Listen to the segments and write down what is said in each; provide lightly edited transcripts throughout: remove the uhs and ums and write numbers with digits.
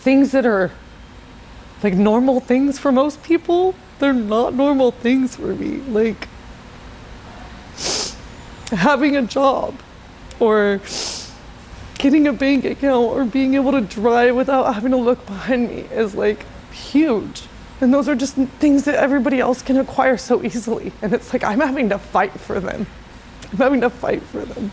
things that are like normal things for most people, they're not normal things for me. Like having a job or getting a bank account or being able to drive without having to look behind me is like huge. And those are just things that everybody else can acquire so easily. And it's like, I'm having to fight for them. I'm having to fight for them.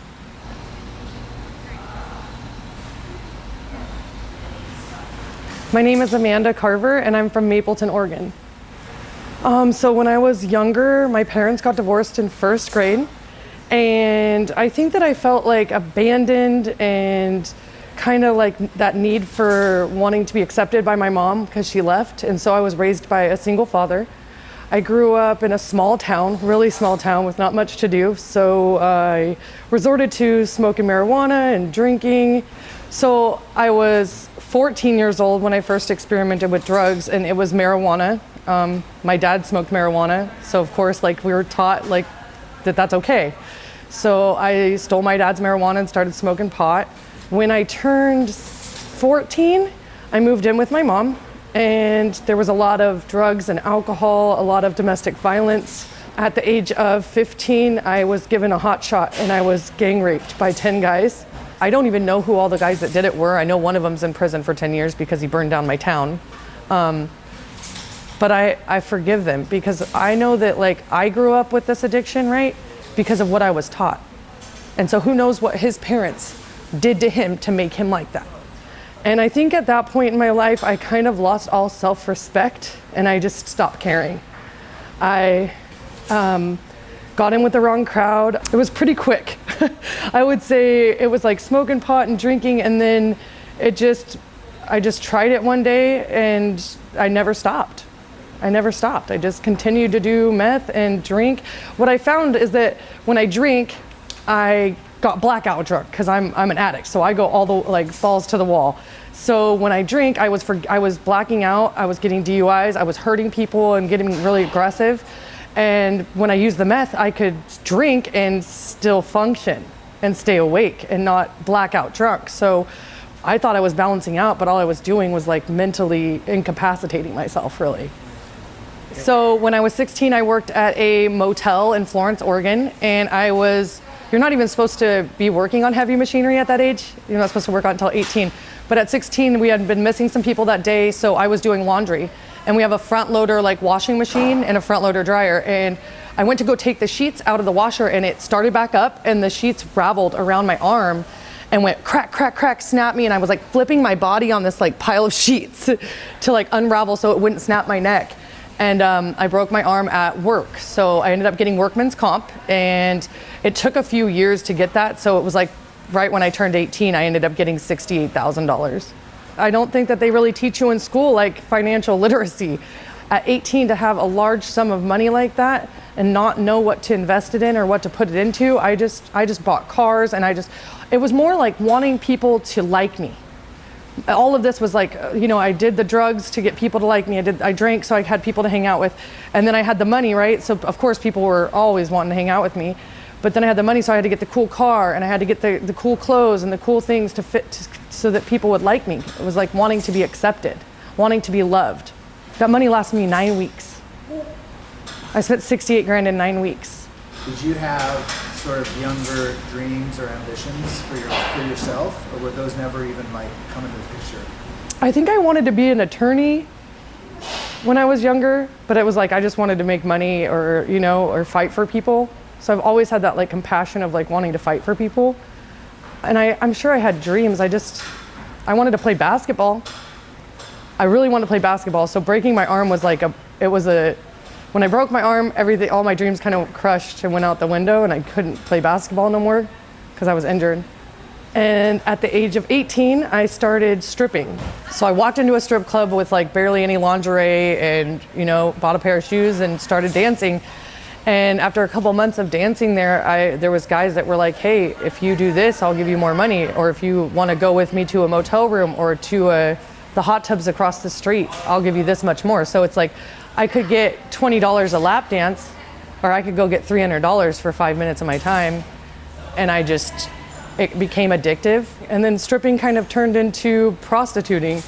My name is Amanda Carver, and I'm from Mapleton, Oregon. So when I was younger, my parents got divorced in first grade. And I think that I felt like abandoned and kind of like that need for wanting to be accepted by my mom because she left. And so I was raised by a single father. I grew up in a small town, really small town with not much to do. So I resorted to smoking marijuana and drinking. So I was 14 years old when I first experimented with drugs, and it was marijuana. My dad smoked marijuana. So of course, like we were taught like that's okay. So I stole my dad's marijuana and started smoking pot. When I turned 14, I moved in with my mom, and there was a lot of drugs and alcohol, a lot of domestic violence. At the age of 15, I was given a hot shot and I was gang raped by 10 guys. I don't even know who all the guys that did it were. I know one of them's in prison for 10 years because he burned down my town. But I forgive them because I know that like I grew up with this addiction, right? Because of what I was taught. And so who knows what his parents did to him to make him like that. And I think at that point in my life, I kind of lost all self-respect and I just stopped caring. I got in with the wrong crowd. It was pretty quick. I would say it was like smoking pot and drinking, and then I just tried it one day and I never stopped. I just continued to do meth and drink. What I found is that when I drink, I got blackout drunk because I'm an addict. So I go all the like balls to the wall. So when I drink, I was blacking out. I was getting DUIs. I was hurting people and getting really aggressive. And when I used the meth, I could drink and still function and stay awake and not black out drunk. So I thought I was balancing out, but all I was doing was like mentally incapacitating myself, really. So when I was 16, I worked at a motel in Florence, Oregon, and you're not even supposed to be working on heavy machinery at that age. You're not supposed to work on until 18. But at 16, we had been missing some people that day, so I was doing laundry. And we have a front loader like washing machine and a front loader dryer. And I went to go take the sheets out of the washer, and it started back up, and the sheets raveled around my arm and went crack, crack, crack, snap me. And I was like flipping my body on this like pile of sheets to like unravel so it wouldn't snap my neck. And I broke my arm at work. So I ended up getting workman's comp, and it took a few years to get that. So it was like right when I turned 18, I ended up getting $68,000. I don't think that they really teach you in school like financial literacy. At 18, to have a large sum of money like that and not know what to invest it in or what to put it into, I just bought cars, and it was more like wanting people to like me. All of this was like, I did the drugs to get people to like me. I drank so I had people to hang out with. And then I had the money, right? So of course people were always wanting to hang out with me. But then I had the money, so I had to get the cool car, and I had to get the cool clothes and the cool things to fit so that people would like me. It was like wanting to be accepted, wanting to be loved. That money lasted me 9 weeks. I spent $68,000 in 9 weeks. Did you have sort of younger dreams or ambitions for yourself, or were those never even like come into the picture? I think I wanted to be an attorney when I was younger, but it was like I just wanted to make money or fight for people. So I've always had that like compassion of like wanting to fight for people. And I'm sure I had dreams. I wanted to play basketball. I really wanted to play basketball. So breaking my arm was when I broke my arm, all my dreams kind of crushed and went out the window, and I couldn't play basketball no more because I was injured. And at the age of 18, I started stripping. So I walked into a strip club with like barely any lingerie and, bought a pair of shoes and started dancing. And after a couple months of dancing there was guys that were like, hey, if you do this, I'll give you more money. Or if you want to go with me to a motel room or to the hot tubs across the street, I'll give you this much more. So it's like, I could get $20 a lap dance, or I could go get $300 for 5 minutes of my time. And it became addictive. And then stripping kind of turned into prostituting.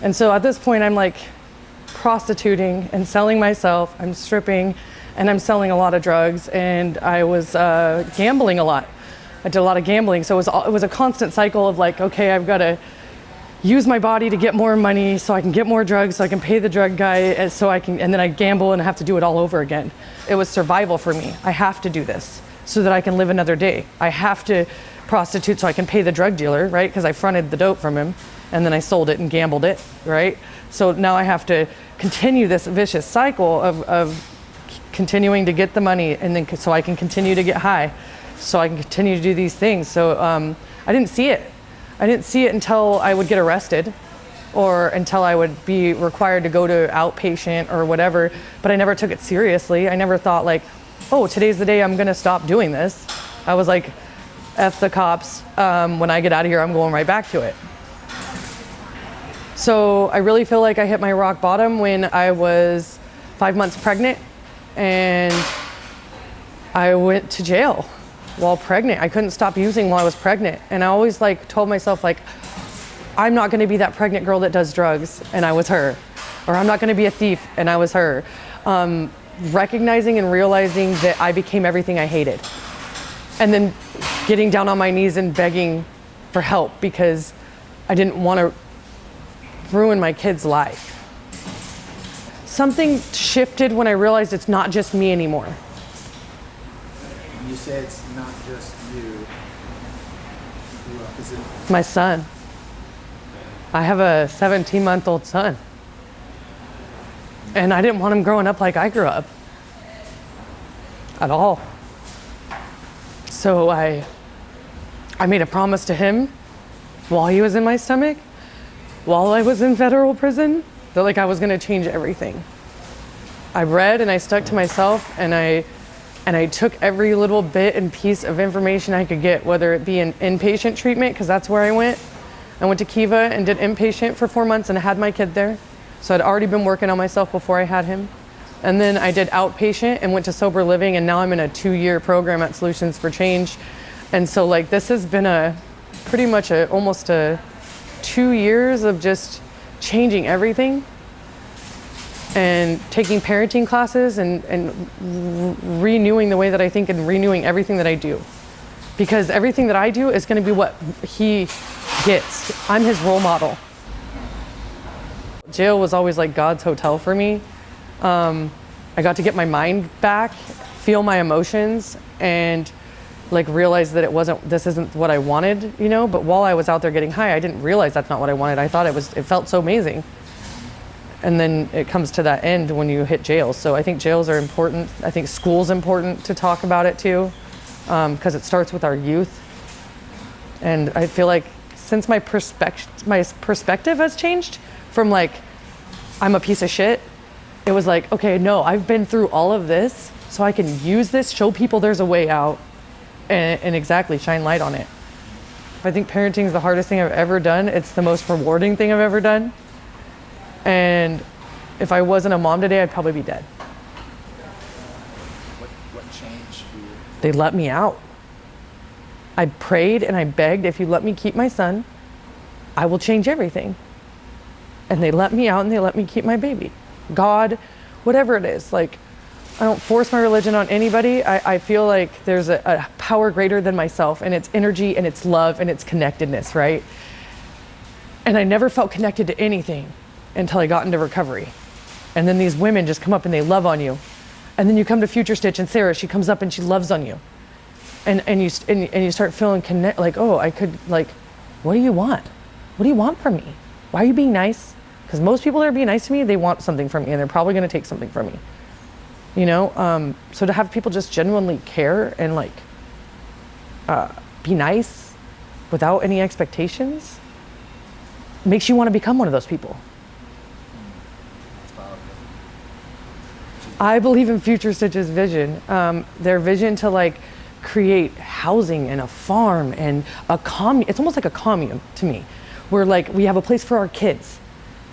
And so at this point, I'm like prostituting and selling myself. I'm stripping and I'm selling a lot of drugs, and I was gambling a lot. I did a lot of gambling. So it was a constant cycle of like, okay, I've got to use my body to get more money so I can get more drugs, so I can pay the drug guy, and then I gamble and I have to do it all over again. It was survival for me. I have to do this so that I can live another day. I have to prostitute so I can pay the drug dealer, right? Because I fronted the dope from him and then I sold it and gambled it, right? So now I have to continue this vicious cycle of continuing to get the money, and then so I can continue to get high, so I can continue to do these things. So I didn't see it. I didn't see it until I would get arrested or until I would be required to go to outpatient or whatever, but I never took it seriously. I never thought like, oh, today's the day I'm gonna stop doing this. I was like, F the cops, when I get out of here, I'm going right back to it. So I really feel like I hit my rock bottom when I was 5 months pregnant, and I went to jail while pregnant. I couldn't stop using while I was pregnant. And I always like told myself like, I'm not gonna be that pregnant girl that does drugs, and I was her. Or I'm not gonna be a thief, and I was her. Recognizing and realizing that I became everything I hated. And then getting down on my knees and begging for help because I didn't wanna ruin my kid's life. Something shifted when I realized it's not just me anymore. You say it's not just you. Who else is it? My son. I have a 17-month-old son. And I didn't want him growing up like I grew up. At all. So I made a promise to him while he was in my stomach, while I was in federal prison, that like I was gonna change everything. I read and I stuck to myself, and I took every little bit and piece of information I could get, whether it be an inpatient treatment, because that's where I went. I went to Kiva and did inpatient for 4 months and had my kid there. So I'd already been working on myself before I had him. And then I did outpatient and went to sober living, and now I'm in a 2-year program at Solutions for Change. And so like this has been almost 2 years of just changing everything and taking parenting classes and renewing the way that I think and renewing everything that I do. Because everything that I do is gonna be what he gets. I'm his role model. Jail was always like God's hotel for me. I got to get my mind back, feel my emotions, and like realize that this isn't what I wanted, you know? But while I was out there getting high, I didn't realize that's not what I wanted. I thought it felt so amazing. And then it comes to that end when you hit jail. So I think jails are important. I think school's important to talk about it too, because it starts with our youth. And I feel like since my perspective has changed from like, I'm a piece of shit, it was like, okay, no, I've been through all of this, so I can use this, show people there's a way out, and exactly shine light on it. I think parenting is the hardest thing I've ever done. It's the most rewarding thing I've ever done. And if I wasn't a mom today, I'd probably be dead. What changed for you? They let me out. I prayed and I begged, if you let me keep my son, I will change everything. And they let me out and they let me keep my baby. God, whatever it is, like, I don't force my religion on anybody. I feel like there's a power greater than myself, and it's energy and it's love and it's connectedness, right? And I never felt connected to anything until I got into recovery. And then these women just come up and they love on you. And then you come to FutureStitch and Sarah, she comes up and she loves on you. And you start feeling like, oh, I could, like, what do you want? What do you want from me? Why are you being nice? Because most people that are being nice to me, they want something from me, and they're probably gonna take something from me. You know, so to have people just genuinely care and like be nice without any expectations makes you want to become one of those people. I believe in FutureStitch's vision. Their vision to like create housing and a farm and a commune. It's almost like a commune to me, where like we have a place for our kids,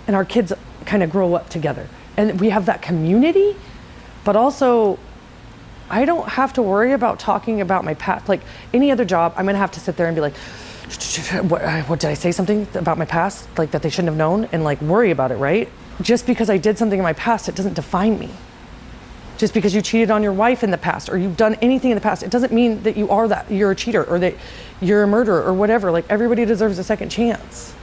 and our kids kind of grow up together, and we have that community. But also, I don't have to worry about talking about my past. Like any other job, I'm gonna have to sit there and be like, what did I say something about my past, like that they shouldn't have known, and like worry about it, right? Just because I did something in my past, it doesn't define me. Just because you cheated on your wife in the past, or you've done anything in the past, it doesn't mean that you're a cheater, or that you're a murderer, or whatever. Like, everybody deserves a second chance.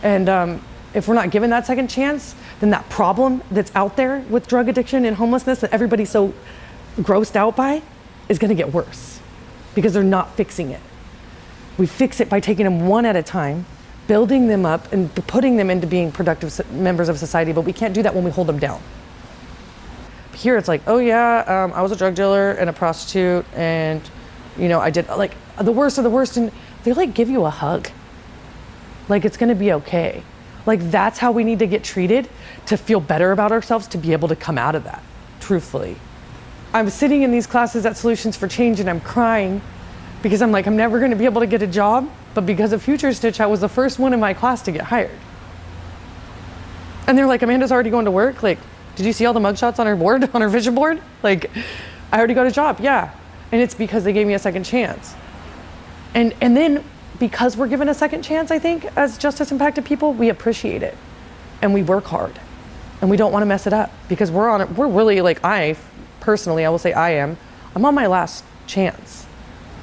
And if we're not given that second chance, then that problem that's out there with drug addiction and homelessness that everybody's so grossed out by is gonna get worse, because they're not fixing it. We fix it by taking them one at a time, building them up and putting them into being productive members of society, but we can't do that when we hold them down. Here it's like, oh yeah, I was a drug dealer and a prostitute, and I did like the worst of the worst, and they like give you a hug. Like, it's gonna be okay. Like, that's how we need to get treated to feel better about ourselves, to be able to come out of that, truthfully. I'm sitting in these classes at Solutions for Change and I'm crying because I'm like, I'm never gonna be able to get a job, but because of FutureStitch, I was the first one in my class to get hired. And they're like, Amanda's already going to work? Like, did you see all the mugshots on her board, on her vision board? Like, I already got a job, yeah. And it's because they gave me a second chance. And then because we're given a second chance, I think, as justice impacted people, we appreciate it. And we work hard. And we don't want to mess it up, because we're really, like, I will say I'm on my last chance.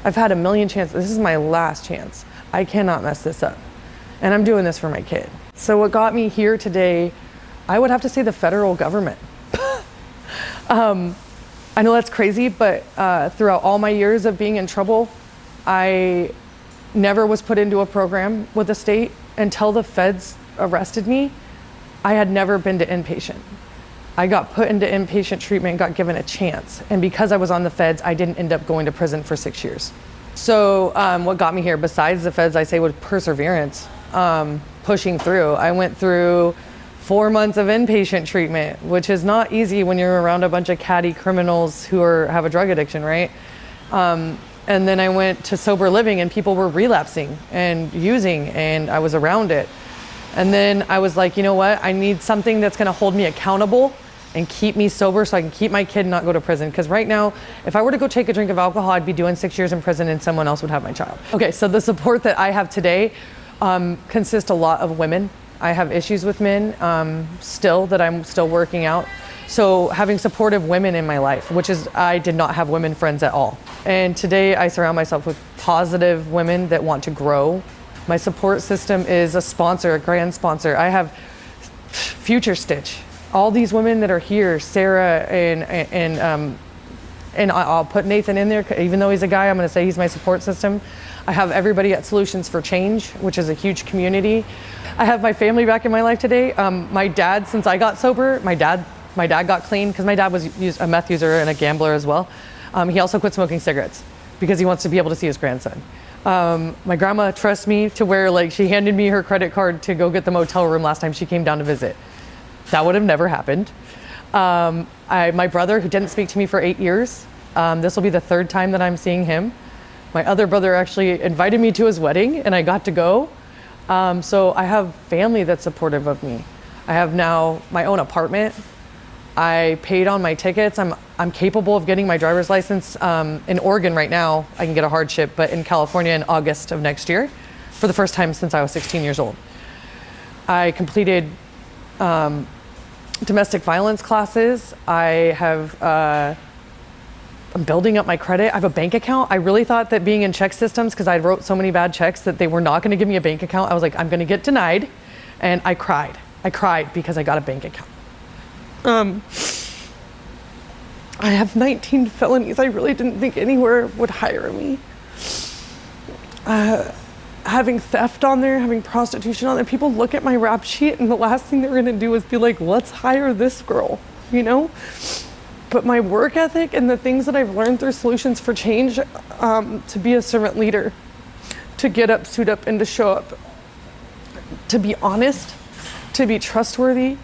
I've had a million chances. This is my last chance. I cannot mess this up. And I'm doing this for my kid. So what got me here today, I would have to say the federal government. I know that's crazy, but throughout all my years of being in trouble, I never was put into a program with the state until the feds arrested me. I had never been to inpatient. I got put into inpatient treatment, got given a chance. And because I was on the feds, I didn't end up going to prison for 6 years. So what got me here, besides the feds, I say, was perseverance, pushing through. I went through 4 months of inpatient treatment, which is not easy when you're around a bunch of catty criminals who have a drug addiction, right? And then I went to sober living, and people were relapsing and using, and I was around it. And then I was like, you know what? I need something that's gonna hold me accountable and keep me sober so I can keep my kid and not go to prison. Because right now, if I were to go take a drink of alcohol, I'd be doing 6 years in prison and someone else would have my child. Okay, so the support that I have today consists a lot of women. I have issues with men still that I'm still working out. So having supportive women in my life, which is, I did not have women friends at all. And today I surround myself with positive women that want to grow. My support system is a sponsor, a grand sponsor. I have FutureStitch. All these women that are here, Sarah and I'll put Nathan in there, even though he's a guy, I'm gonna say he's my support system. I have everybody at Solutions for Change, which is a huge community. I have my family back in my life today. My dad, since I got sober, my dad got clean, because my dad was a meth user and a gambler as well. He also quit smoking cigarettes because he wants to be able to see his grandson. My grandma trusts me to where, like, she handed me her credit card to go get the motel room last time she came down to visit. That would have never happened. My brother, who didn't speak to me for 8 years, this will be the 3rd time that I'm seeing him. My other brother actually invited me to his wedding and I got to go. So I have family that's supportive of me. I have now my own apartment. I paid on my tickets. I'm capable of getting my driver's license. In Oregon right now, I can get a hardship, but in California in August of next year, for the first time since I was 16 years old. I completed domestic violence classes. I'm building up my credit. I have a bank account. I really thought that being in check systems, because I wrote so many bad checks, that they were not gonna give me a bank account. I was like, I'm gonna get denied. And I cried. I cried because I got a bank account. I have 19 felonies. I really didn't think anywhere would hire me. Having theft on there, having prostitution on there, people look at my rap sheet and the last thing they're gonna do is be like, let's hire this girl, you know? But my work ethic and the things that I've learned through Solutions for Change, to be a servant leader, to get up, suit up, and to show up, to be honest, to be trustworthy,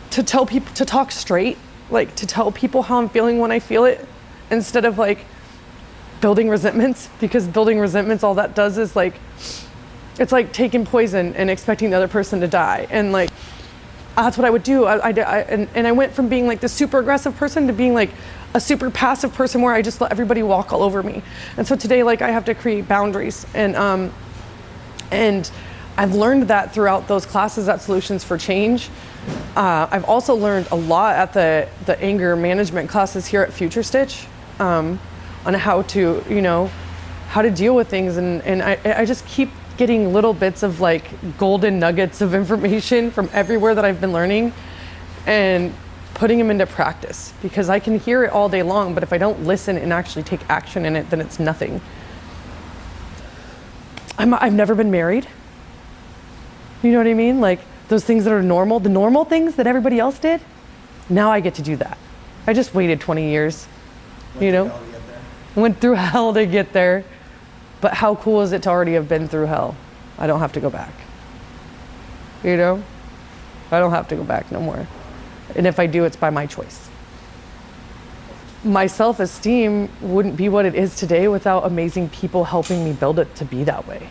to tell people, to talk straight, like to tell people how I'm feeling when I feel it, instead of like building resentments, because building resentments, all that does is like, it's like taking poison and expecting the other person to die. And like, that's what I would do. And I went from being like the super aggressive person to being like a super passive person where I just let everybody walk all over me. And so today, like, I have to create boundaries. And And I've learned that throughout those classes at Solutions for Change. I've also learned a lot at the anger management classes here at FutureStitch on how to, how to deal with things. And I just keep getting little bits of like golden nuggets of information from everywhere that I've been learning and putting them into practice, because I can hear it all day long, but if I don't listen and actually take action in it, then it's nothing. I've never been married. You know what I mean? Like those things that are normal, the normal things that everybody else did, now I get to do that. I just waited 20 years, Went through hell to get there. But how cool is it to already have been through hell? I don't have to go back. I don't have to go back no more. And if I do, it's by my choice. My self-esteem wouldn't be what it is today without amazing people helping me build it to be that way.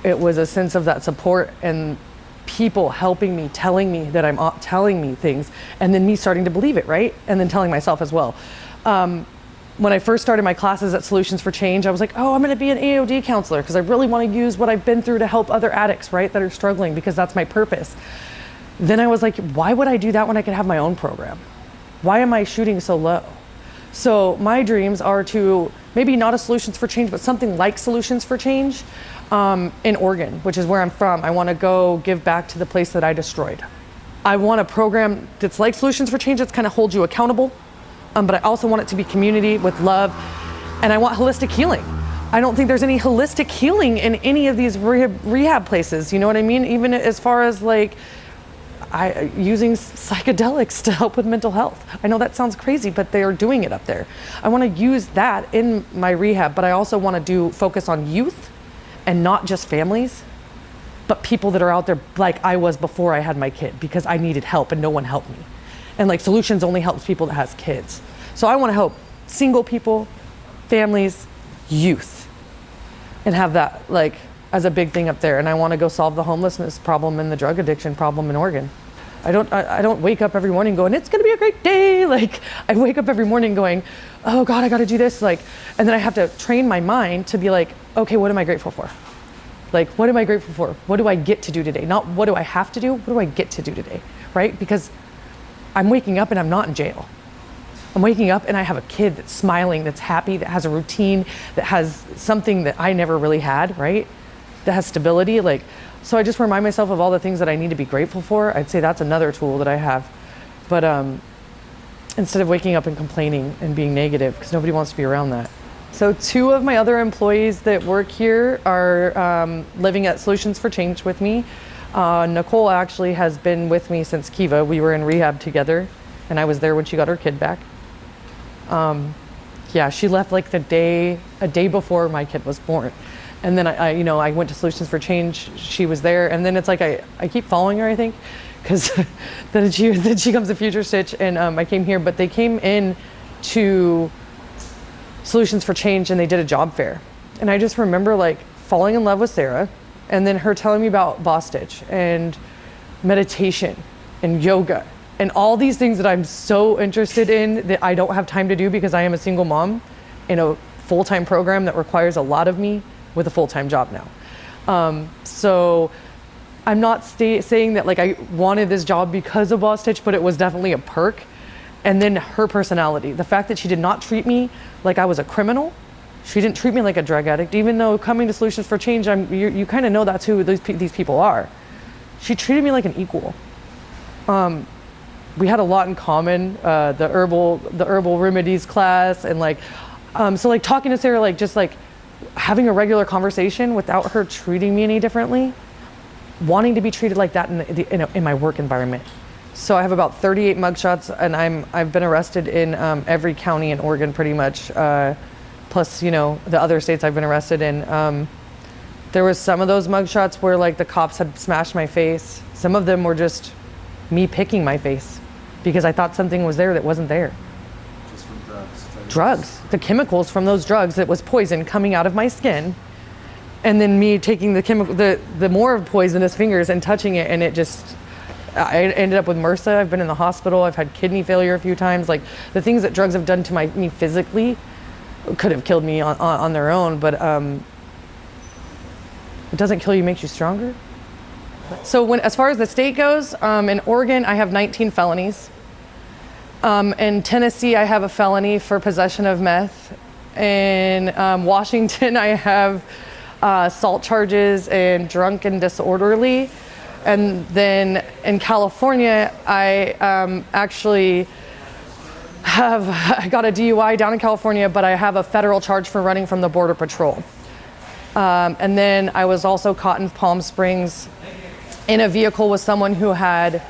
It was a sense of that support and people helping me, telling me that telling me things, and then me starting to believe it, right? And then telling myself as well. When I first started my classes at Solutions for Change, I was like, oh, I'm gonna be an AOD counselor because I really wanna use what I've been through to help other addicts, right, that are struggling, because that's my purpose. Then I was like, why would I do that when I could have my own program? Why am I shooting so low? So my dreams are to, maybe not a Solutions for Change, but something like Solutions for Change in Oregon, which is where I'm from. I wanna go give back to the place that I destroyed. I want a program that's like Solutions for Change, that's kind of holds you accountable. But I also want it to be community with love, and I want holistic healing. I don't think there's any holistic healing in any of these rehab places, you know what I mean? Even as far as like using psychedelics to help with mental health. I know that sounds crazy, but they are doing it up there. I want to use that in my rehab, but I also want to focus on youth and not just families, but people that are out there like I was before I had my kid, because I needed help and no one helped me. And like Solutions only helps people that has kids. So I want to help single people, families, youth, and have that like as a big thing up there. And I want to go solve the homelessness problem and the drug addiction problem in Oregon. I don't wake up every morning going, it's gonna be a great day. Like I wake up every morning going, oh God, I gotta do this. Like, and then I have to train my mind to be like, okay, what am I grateful for? Like, what am I grateful for? What do I get to do today? Not what do I have to do, what do I get to do today, right? Because I'm waking up and I'm not in jail. I'm waking up and I have a kid that's smiling, that's happy, that has a routine, that has something that I never really had, right? That has stability. Like, so I just remind myself of all the things that I need to be grateful for. I'd say that's another tool that I have. But instead of waking up and complaining and being negative, because nobody wants to be around that. So 2 of my other employees that work here are living at Solutions for Change with me. Nicole actually has been with me since Kiva. We were in rehab together, and I was there when she got her kid back. Yeah, she left like a day before my kid was born. And then I went to Solutions for Change. She was there, and then it's like I keep following her, I think, because then she comes to FutureStitch, and I came here. But they came in to Solutions for Change, and they did a job fair, and I just remember like falling in love with Sarah. And then her telling me about FutureStitch and meditation and yoga and all these things that I'm so interested in that I don't have time to do because I am a single mom in a full-time program that requires a lot of me with a full-time job now. So I'm not saying that like I wanted this job because of FutureStitch, but it was definitely a perk. And then her personality, the fact that she did not treat me like I was a criminal. She didn't treat me like a drug addict, even though coming to Solutions for Change, you kind of know that's who these people are. She treated me like an equal. We had a lot in common, the herbal remedies class, and like, so like talking to Sarah, like just like having a regular conversation without her treating me any differently, wanting to be treated like that in my work environment. So I have about 38 mugshots, and I've been arrested in every county in Oregon pretty much. Plus, the other states I've been arrested in. There was some of those mugshots where like the cops had smashed my face. Some of them were just me picking my face because I thought something was there that wasn't there. Just from drugs. Drugs. The chemicals from those drugs that was poison coming out of my skin. And then me taking the more poisonous fingers and touching it, and it just, I ended up with MRSA. I've been in the hospital. I've had kidney failure a few times. Like the things that drugs have done to me physically could have killed me on their own, but It doesn't kill you, makes you stronger. So as far as the state goes, in Oregon, I have 19 felonies. In Tennessee, I have a felony for possession of meth. In Washington, I have assault charges and drunk and disorderly. And then in California, I actually I got a DUI down in California, but I have a federal charge for running from the Border Patrol. And then I was also caught in Palm Springs in a vehicle with someone who had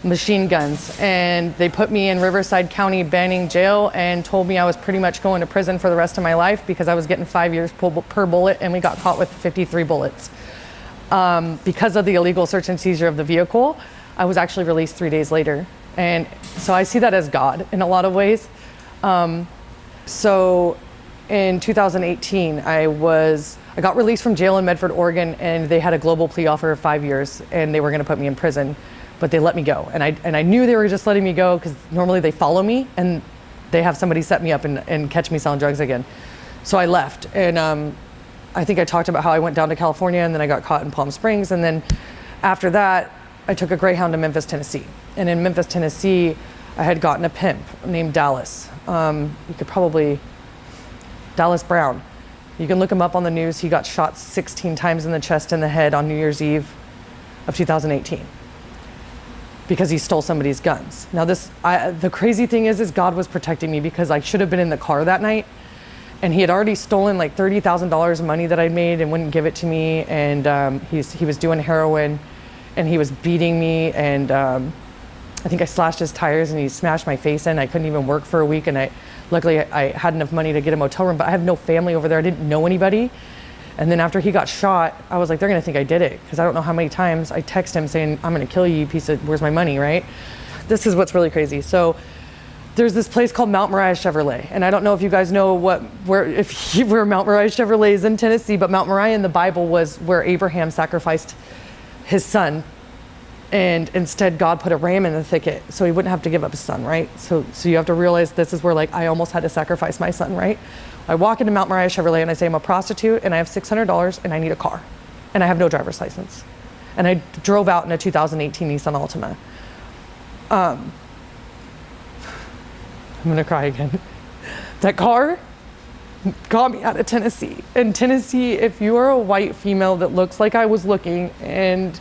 machine guns, and they put me in Riverside County Banning Jail and told me I was pretty much going to prison for the rest of my life because I was getting 5 years per bullet, and we got caught with 53 bullets. Because of the illegal search and seizure of the vehicle, I was actually released 3 days later. And so I see that as God in a lot of ways. So in 2018, I got released from jail in Medford, Oregon, and they had a global plea offer of 5 years, and they were gonna put me in prison, but they let me go. And I knew they were just letting me go because normally they follow me and they have somebody set me up and catch me selling drugs again. So I left, and I think I talked about how I went down to California and then I got caught in Palm Springs. And then after that, I took a Greyhound to Memphis, Tennessee. And in Memphis, Tennessee, I had gotten a pimp named Dallas. Dallas Brown. You can look him up on the news. He got shot 16 times in the chest and the head on New Year's Eve of 2018 because he stole somebody's guns. Now the crazy thing is God was protecting me because I should have been in the car that night, and he had already stolen like $30,000 of money that I made and wouldn't give it to me. And he was doing heroin, and he was beating me, and I think I slashed his tires and he smashed my face in. I couldn't even work for a week, and luckily I had enough money to get a motel room, but I have no family over there. I didn't know anybody. And then after he got shot, I was like, they're gonna think I did it, because I don't know how many times I text him saying, I'm gonna kill you, you piece of, where's my money, right? This is what's really crazy. So there's this place called Mount Moriah Chevrolet, and I don't know if you guys know where Mount Moriah Chevrolet is in Tennessee, but Mount Moriah in the Bible was where Abraham sacrificed his son, and instead God put a ram in the thicket so he wouldn't have to give up his son, right? So you have to realize this is where, like, I almost had to sacrifice my son, right? I walk into Mount Moriah Chevrolet and I say, I'm a prostitute and I have $600 and I need a car, and I have no driver's license. And I drove out in a 2018 Nissan Altima. I'm gonna cry again. That car got me out of Tennessee. In Tennessee, if you are a white female that looks like I was looking and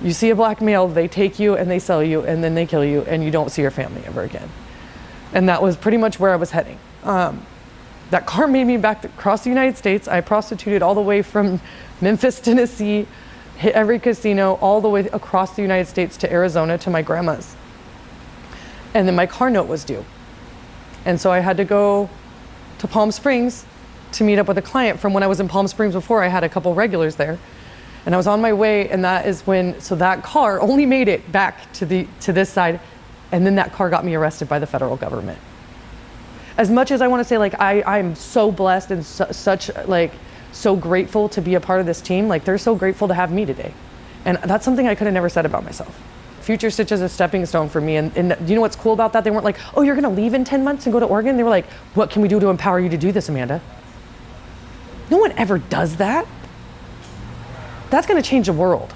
you see a black male, they take you and they sell you and then they kill you and you don't see your family ever again. And that was pretty much where I was heading. That car made me back across the United States. I prostituted all the way from Memphis, Tennessee, hit every casino, all the way across the United States to Arizona to my grandma's. And then my car note was due. And so I had to go to Palm Springs to meet up with a client from when I was in Palm Springs before. I had a couple regulars there. And I was on my way, and that is when, so that car only made it back to this side, and then that car got me arrested by the federal government. As much as I want to say, like, I'm so blessed and so grateful to be a part of this team, like, they're so grateful to have me today. And that's something I could have never said about myself. FutureStitch is a stepping stone for me. And do you know what's cool about that? They weren't like, oh, you're going to leave in 10 months and go to Oregon? They were like, what can we do to empower you to do this, Amanda? No one ever does that. That's going to change the world.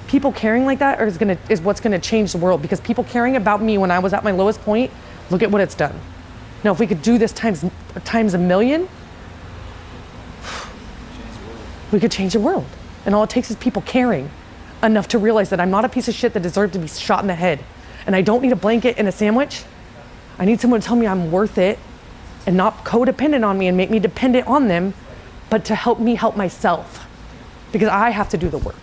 People caring like that is what's going to change the world, because people caring about me when I was at my lowest point, look at what it's done. Now, if we could do this times a million, we could change the world. And all it takes is people caring enough to realize that I'm not a piece of shit that deserves to be shot in the head. And I don't need a blanket and a sandwich. I need someone to tell me I'm worth it, and not codependent on me and make me dependent on them, but to help me help myself, because I have to do the work.